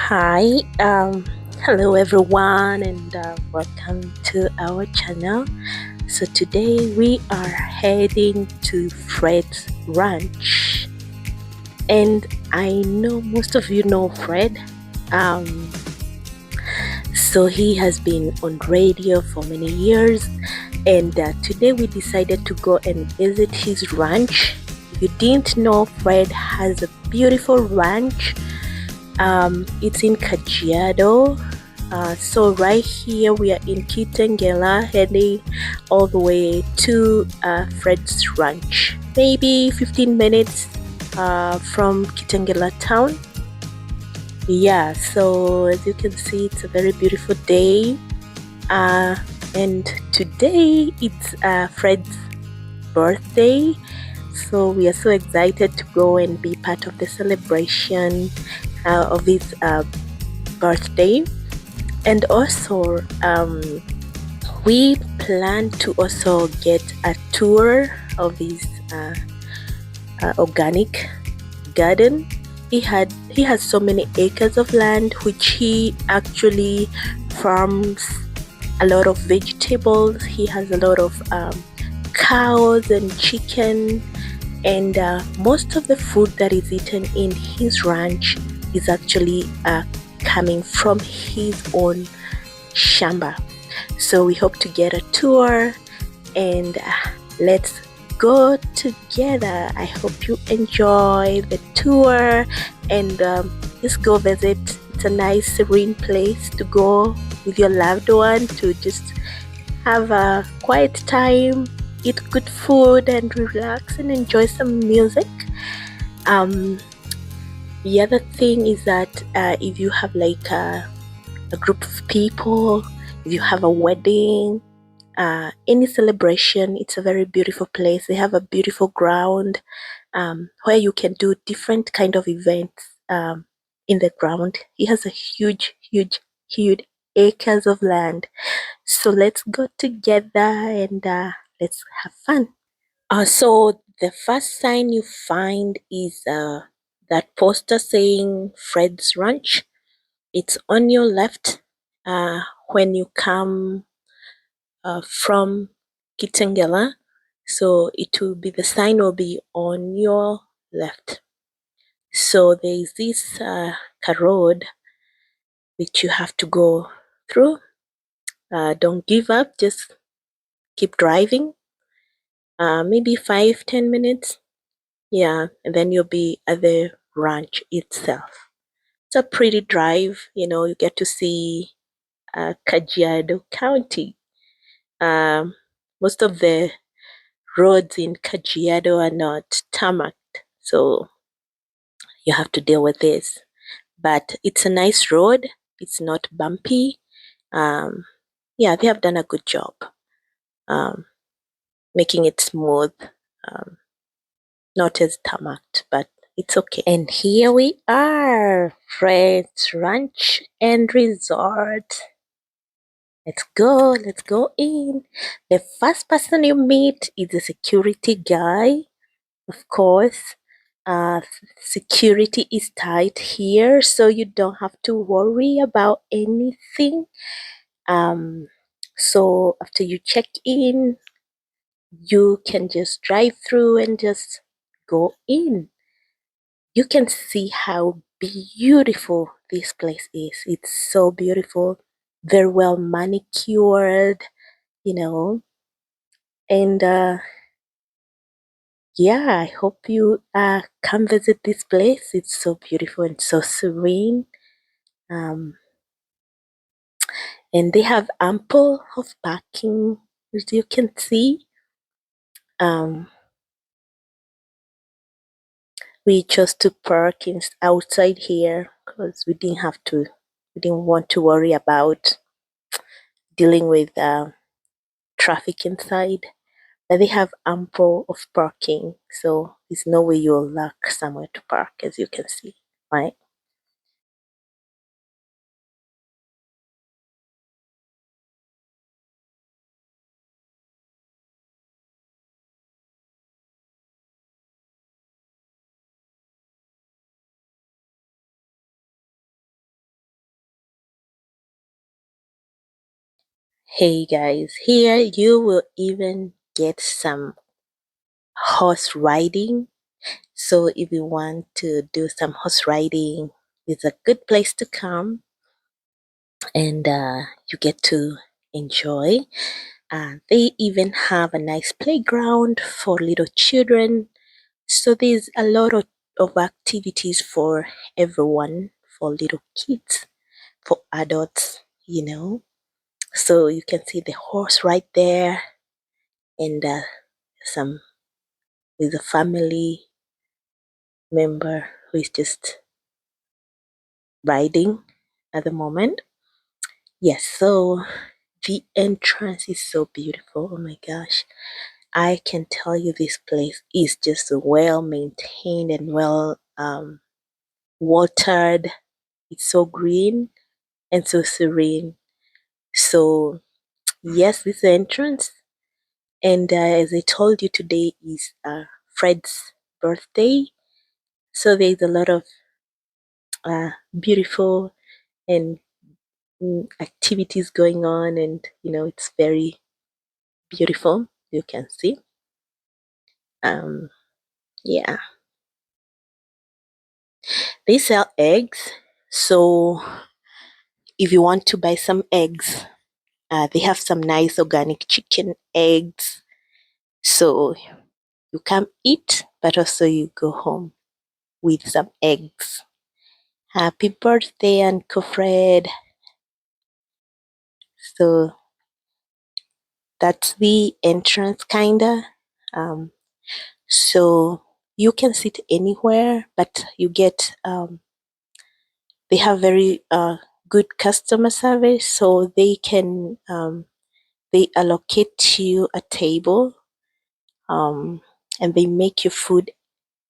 Hi, hello everyone, and welcome to our channel. So today we are heading to Fred's Ranch, and I know most of you know Fred. Um, so he has been on radio for many years, and today we decided to go and visit his ranch. If you didn't know, Fred has a beautiful ranch. It's in Kajiado. So right here we are in Kitengela, heading all the way to Fred's Ranch. Maybe 15 minutes from Kitengela town. Yeah, so as you can see, it's a very beautiful day. And today it's Fred's birthday. So we are so excited to go and be part of the celebration of his birthday. And also we plan to also get a tour of his organic garden. He has so many acres of land which he actually farms a lot of vegetables. He has a lot of cows and chicken, and most of the food that is eaten in his ranch is actually coming from his own shamba. So we hope to get a tour, and let's go together. I hope you enjoy the tour, and just go visit. It's a nice serene place to go with your loved one to just have a quiet time, eat good food, and relax and enjoy some music. um the other thing is that if you have like a group of people, if you have a wedding, any celebration, it's a very beautiful place. They have a beautiful ground where you can do different kind of events in the ground. He has a huge acres of land. So let's go together and let's have fun. So the first sign you find is that poster saying Fred's Ranch. It's on your left when you come from Kitengela. So it will be, the sign will be on your left. So there is this road which you have to go through. Don't give up, just keep driving. Maybe 5-10 minutes. Yeah, and then you'll be at the ranch itself. It's a pretty drive, you get to see Kajiado County. Um, Most of the roads in Kajiado are not tarmacked, so you have to deal with this. But it's a nice road. It's not bumpy. Um, yeah, they have done a good job um, making it smooth. Um, Not as tarmacked, but it's okay. And here we are, Fred's Ranch and Resort. Let's go in. The first person you meet is the security guy. Of course, security is tight here, so you don't have to worry about anything. So after you check in, you can just drive through and just go in. You can see how beautiful this place is. It's so beautiful, very well manicured, you know. And yeah, I hope you come visit this place. It's so beautiful and so serene. Um, and they have ample of parking, as you can see. Um, we chose to park outside here because we didn't want to worry about dealing with traffic inside. But they have ample of parking, so there's no way you'll lack somewhere to park, as you can see, right? Hey guys, here you will even get some horse riding. So if you want to do some horse riding, it's a good place to come, and you get to enjoy. They even have a nice playground for little children. So there's a lot of activities for everyone, for little kids, for adults. So you can see the horse right there, and some with a family member who is just riding at the moment. Yes, so the entrance is so beautiful. Oh my gosh. I can tell you this place is just well maintained and well watered. It's so green and so serene. So, yes, this is the entrance. And as I told you, today is Fred's birthday. So, there's a lot of beautiful and activities going on, and it's very beautiful. You can see. Um, yeah, they sell eggs. So, if you want to buy some eggs, they have some nice organic chicken eggs. So you come eat, but also you go home with some eggs. Happy birthday, Uncle Fred. So that's the entrance, kinda. Um, so you can sit anywhere, but they have very good customer service, so they allocate you a table, um, and they make you food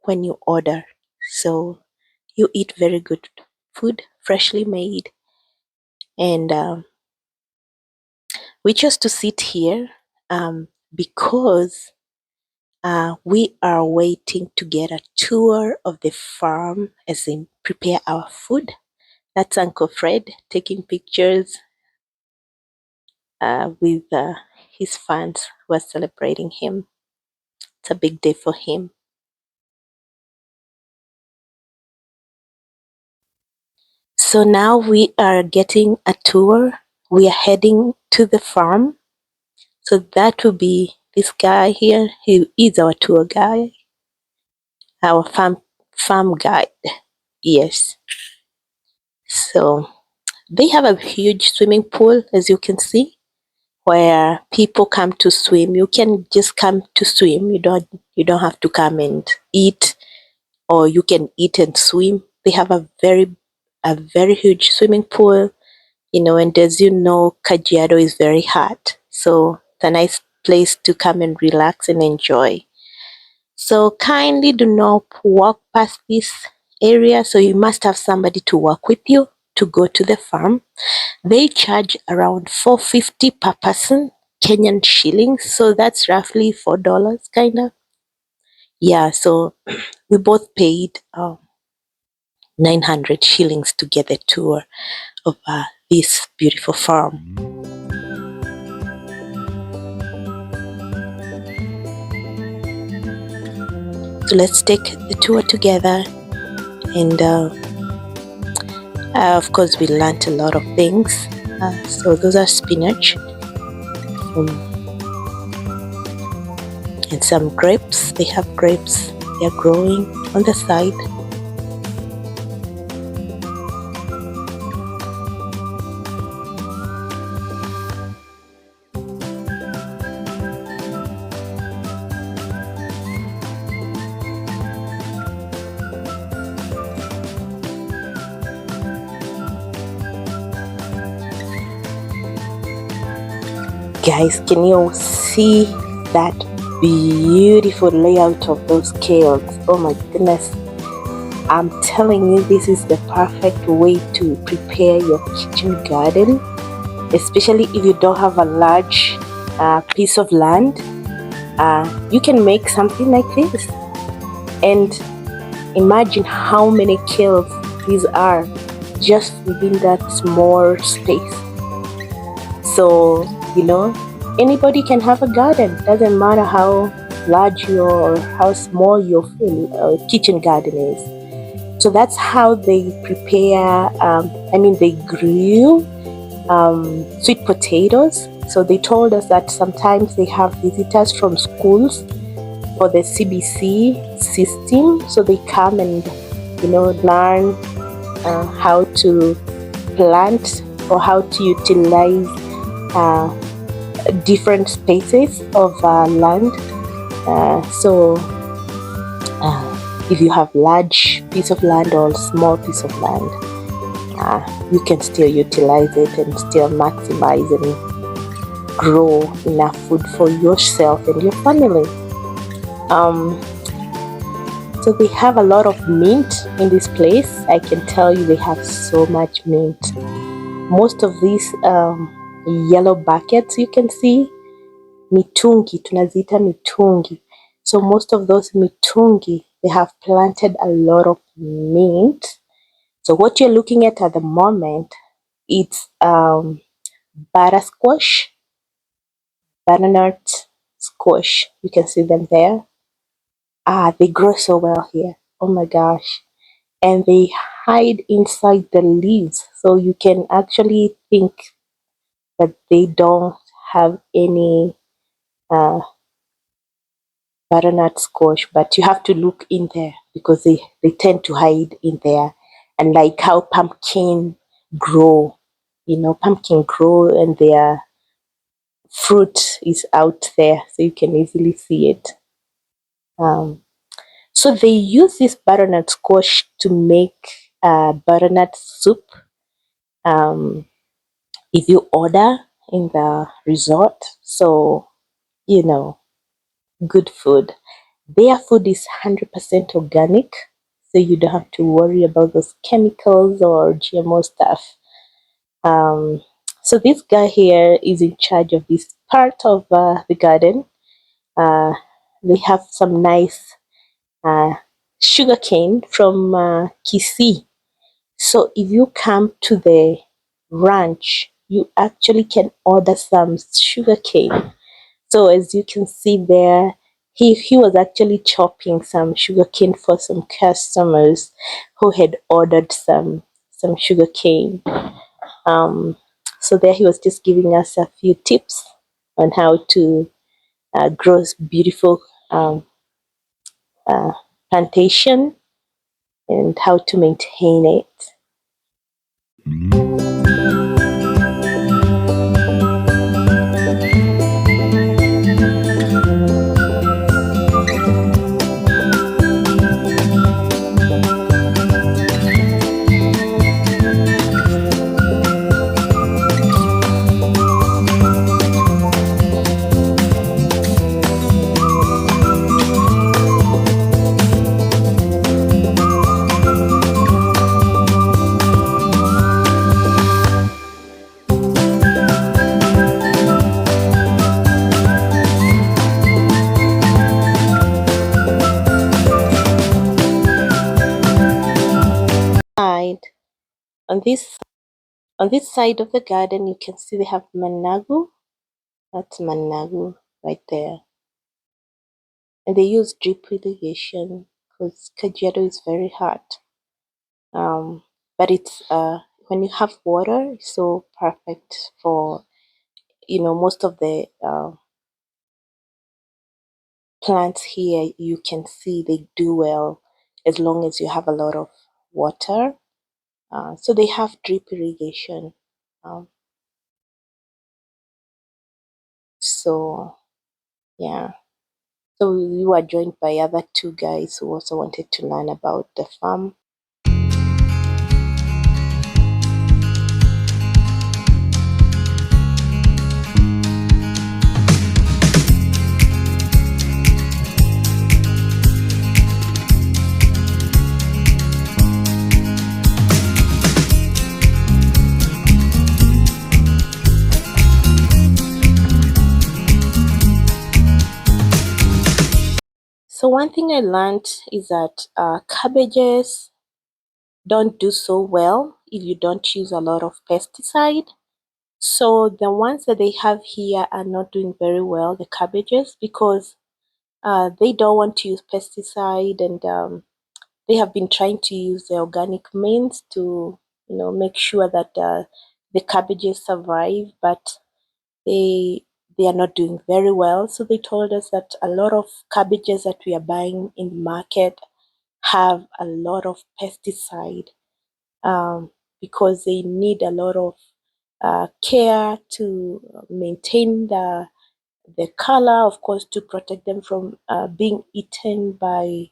when you order. So you eat very good food, freshly made. And we chose to sit here because we are waiting to get a tour of the farm as they prepare our food. That's Uncle Fred taking pictures with his fans who are celebrating him. It's a big day for him. So now we are getting a tour. We are heading to the farm. So that will be this guy here. He is our tour guide, our farm guide. Yes. So they have a huge swimming pool, as you can see, where people come to swim. You can just come to swim. You don't have to come and eat, or you can eat and swim. They have a very huge swimming pool, and as you know, Kajiado is very hot. So it's a nice place to come and relax and enjoy. So kindly do not walk past this area. So you must have somebody to walk with you to go to the farm. They charge around 450 per person, Kenyan shillings. So that's roughly $4, kind of. Yeah, so we both paid 900 shillings to get the tour of this beautiful farm. So let's take the tour together, and of course we learned a lot of things. So those are spinach, and some grapes. They have grapes. They are growing on the side. Guys, can you see that beautiful layout of those kales? Oh my goodness. I'm telling you, this is the perfect way to prepare your kitchen garden, especially if you don't have a large piece of land. You can make something like this, and imagine how many kales these are just within that small space. So You know, anybody can have a garden. Doesn't matter how large your or how small your kitchen garden is. So that's how they prepare. They grew sweet potatoes. So they told us that sometimes they have visitors from schools for the CBC system. So they come and learn how to plant or how to utilize uh, different spaces of land. So if you have large piece of land or small piece of land, you can still utilize it and still maximize and grow enough food for yourself and your family. So they have a lot of mint in this place. I can tell you they have so much mint. Most of these yellow buckets you can see, mitungi, tunaziita mitungi. So most of those mitungi, they have planted a lot of mint. So what you're looking at the moment, it's butter squash, butternut squash. You can see them there. They grow so well here. Oh my gosh. And they hide inside the leaves. So you can actually think that they don't have any uh, butternut squash, but you have to look in there because they tend to hide in there. And like how pumpkin grow, pumpkin grow and their fruit is out there, so you can easily see it. Um, so they use this butternut squash to make butternut soup. Um, if you order in the resort, so you know, good food. Their food is 100% organic, so you don't have to worry about those chemicals or GMO stuff. Um, so this guy here is in charge of this part of the garden. Uh, they have some nice uh, sugarcane from Kisii. So if you come to the ranch, you actually can order some sugarcane. So as you can see there, he was actually chopping some sugarcane for some customers who had ordered some sugarcane. Um, so there he was just giving us a few tips on how to grow beautiful um, uh, plantation and how to maintain it. Side on this side of the garden, you can see they have managu. That's managu right there, and they use drip irrigation because Kajiado is very hot. But it's when you have water, it's so perfect for most of the plants here. You can see they do well as long as you have a lot of water. So they have drip irrigation. Um, so yeah. So we were joined by other two guys who also wanted to learn about the farm. So one thing I learned is that cabbages don't do so well if you don't use a lot of pesticide. So the ones that they have here are not doing very well, the cabbages, because they don't want to use pesticide, and they have been trying to use the organic means to, make sure that the cabbages survive, but they they are not doing very well. So they told us that a lot of cabbages that we are buying in the market have a lot of pesticide, because they need a lot of care to maintain the color, of course, to protect them from being eaten by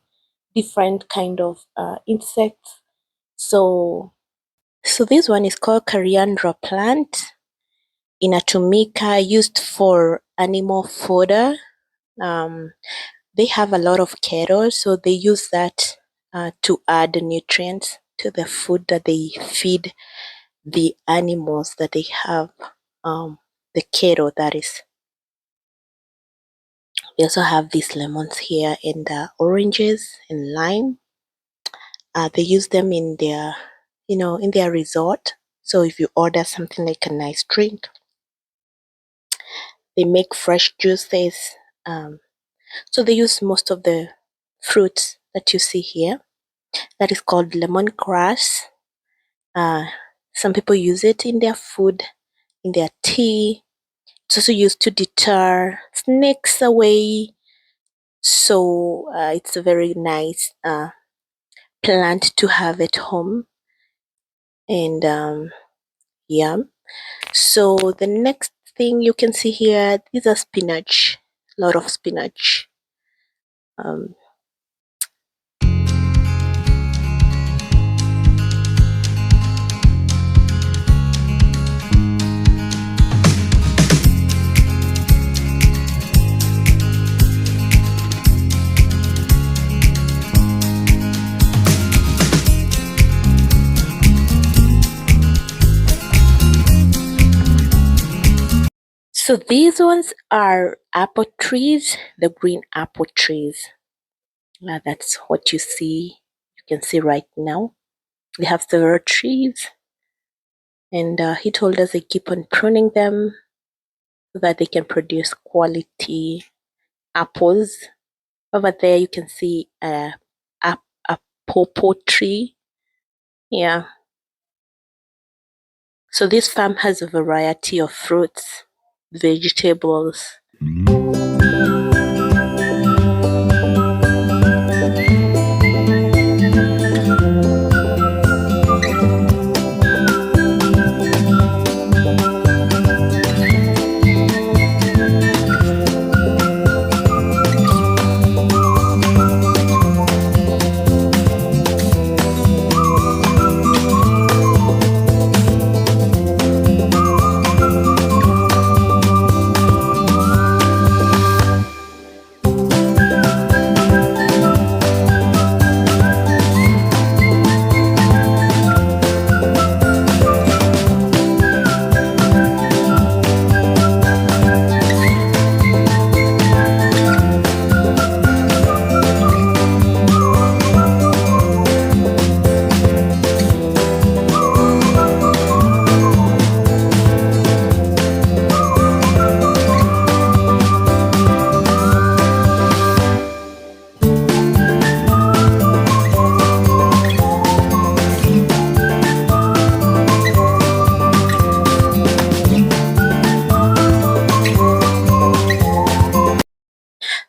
different kind of insects. So this one is called coriander plant in Atomica, used for animal fodder. Um, they have a lot of cattle, so they use that to add nutrients to the food that they feed the animals that they have, the cattle, that is. We also have these lemons here, and oranges and lime. They use them in their resort. So if you order something like a nice drink, they make fresh juices. Um, so they use most of the fruits that you see here. That is called lemongrass. Uh, some people use it in their food, in their tea. It's also used to deter snakes away. So it's a very nice plant to have at home. And yeah. So the next thing you can see here, these are spinach. A lot of spinach. Um, so these ones are apple trees, the green apple trees. That's what you see. You can see right now. They have several trees, and he told us they keep on pruning them so that they can produce quality apples. Over there, you can see a pawpaw tree. Yeah. So this farm has a variety of fruits, vegetables.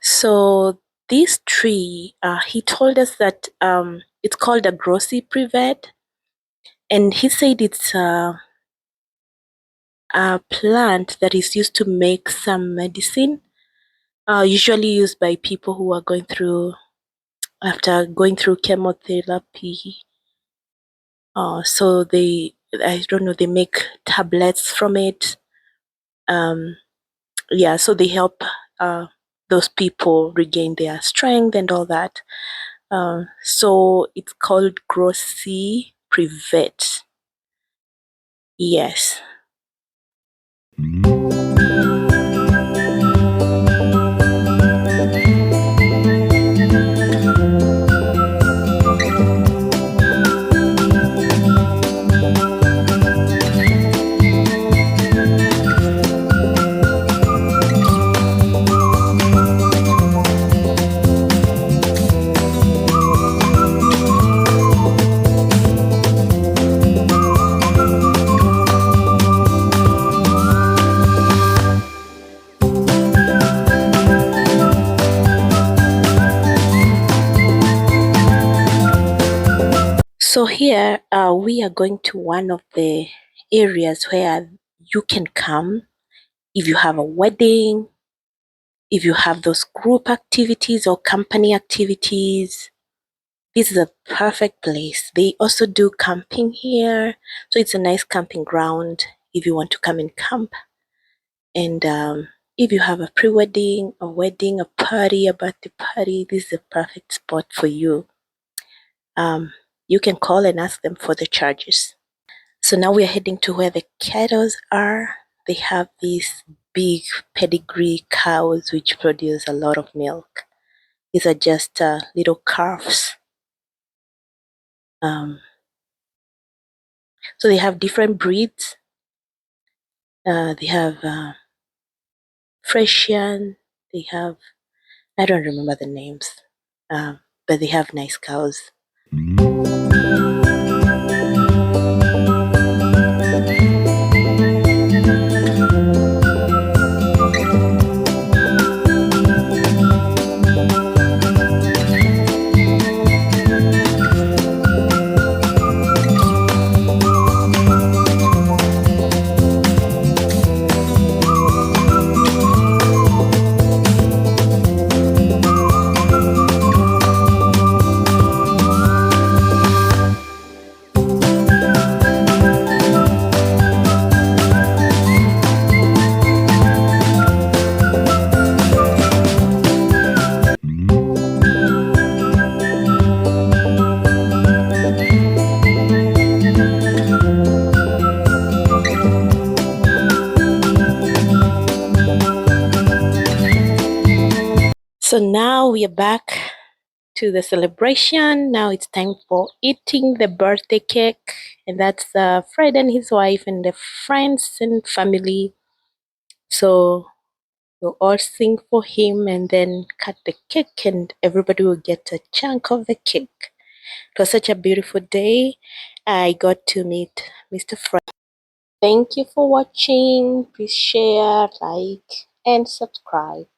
So this tree, he told us that it's called a Grossi privet, and he said it's a plant that is used to make some medicine, usually used by people who are after going through chemotherapy. So I don't know, they make tablets from it. Yeah, so they help those people regain their strength and all that. So it's called Grossi privet. Yes. here we are going to one of the areas where you can come if you have a wedding, if you have those group activities or company activities. This is a perfect place. They also do camping here, so it's a nice camping ground if you want to come and camp. And if you have a pre-wedding, a wedding, a party, a birthday party, this is a perfect spot for you. You can call and ask them for the charges. So now we are heading to where the cattle are. They have these big pedigree cows which produce a lot of milk. These are just little calves. So they have different breeds. They have Frisian. They have, I don't remember the names, but they have nice cows. So now we are back to the celebration. Now it's time for eating the birthday cake, and that's Fred and his wife and the friends and family. So we'll all sing for him and then cut the cake, and everybody will get a chunk of the cake. It was such a beautiful day. I got to meet Mr. Fred. Thank you for watching. Please share, like, and subscribe.